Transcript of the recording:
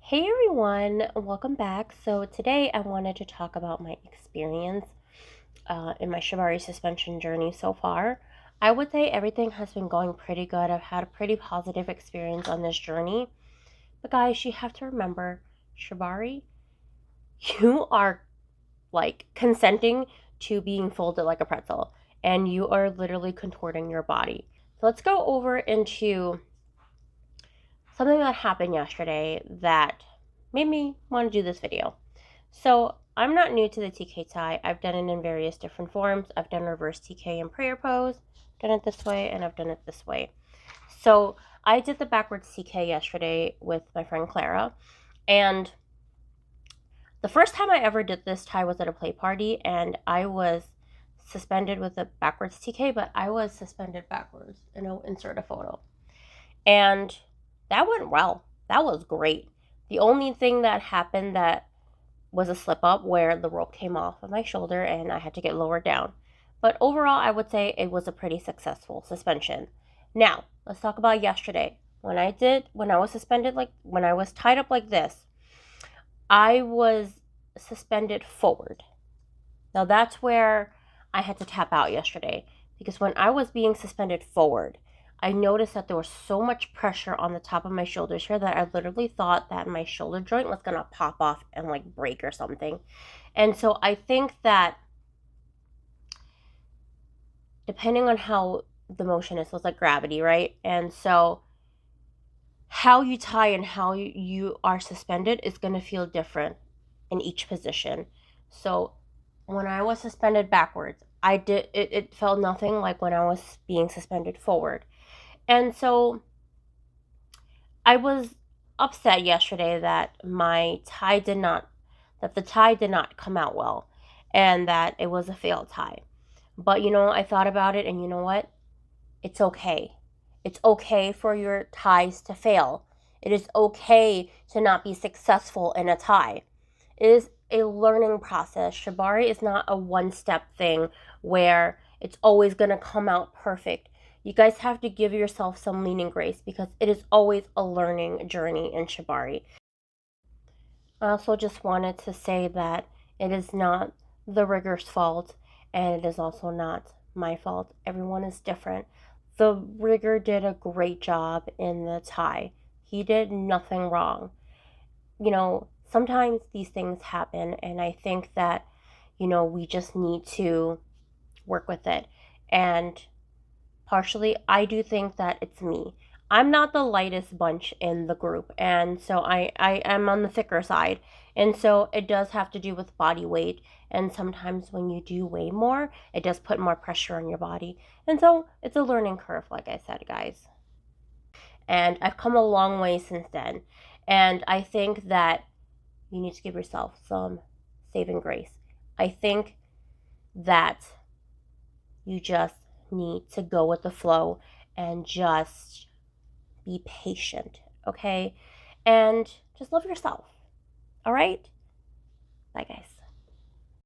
Hey everyone, welcome back. So today I wanted to talk about my experience in my shibari suspension journey so far. I would say everything has been going pretty good. I've had a pretty positive experience on this journey. But guys, you have to remember, shibari, you are like consenting to being folded like a pretzel, and you are literally contorting your body. So let's go over into something that happened yesterday that made me want to do this video. So I'm not new to the TK tie. I've done it in various different forms. I've done reverse TK and prayer pose, done it this way, and I've done it this way. So I did the backwards TK yesterday with my friend Clara, and the first time I ever did this tie was at a play party, and I was suspended with a backwards TK, but I was suspended backwards, and I'll insert a photo. And that went well. That was great. The only thing that happened that was a slip up where the rope came off of my shoulder and I had to get lowered down. But overall, I would say it was a pretty successful suspension. Now, let's talk about yesterday. When I was suspended, when I was tied up like this, I was suspended forward. Now that's where I had to tap out yesterday, because when I was being suspended forward, I noticed that there was so much pressure on the top of my shoulders here that I literally thought that my shoulder joint was gonna pop off and like break or something. And so I think that depending on how the motion is, so it's like gravity, right? And so how you tie and how you are suspended is going to feel different in each position. So when I was suspended backwards, it felt nothing like when I was being suspended forward. And so I was upset yesterday that the tie did not come out well, and that it was a failed tie. But I thought about it, and you know what? It's okay. It's okay for your ties to fail. It is okay to not be successful in a tie. It is a learning process. Shibari is not a one-step thing where it's always going to come out perfect. You guys have to give yourself some lean and grace, because it is always a learning journey in shibari. I also just wanted to say that it is not the rigger's fault, and it is also not my fault. Everyone is different. The rigger did a great job in the tie. He did nothing wrong. Sometimes these things happen, and I think that, we just need to work with it. And partially, I do think that it's me. I'm not the lightest bunch in the group, and so I am on the thicker side. And so it does have to do with body weight. And sometimes when you do weigh more, it does put more pressure on your body. And so it's a learning curve, like I said, guys. And I've come a long way since then. And I think that you need to give yourself some saving grace. I think that you just need to go with the flow and just be patient, okay? And just love yourself, all right? Bye, guys.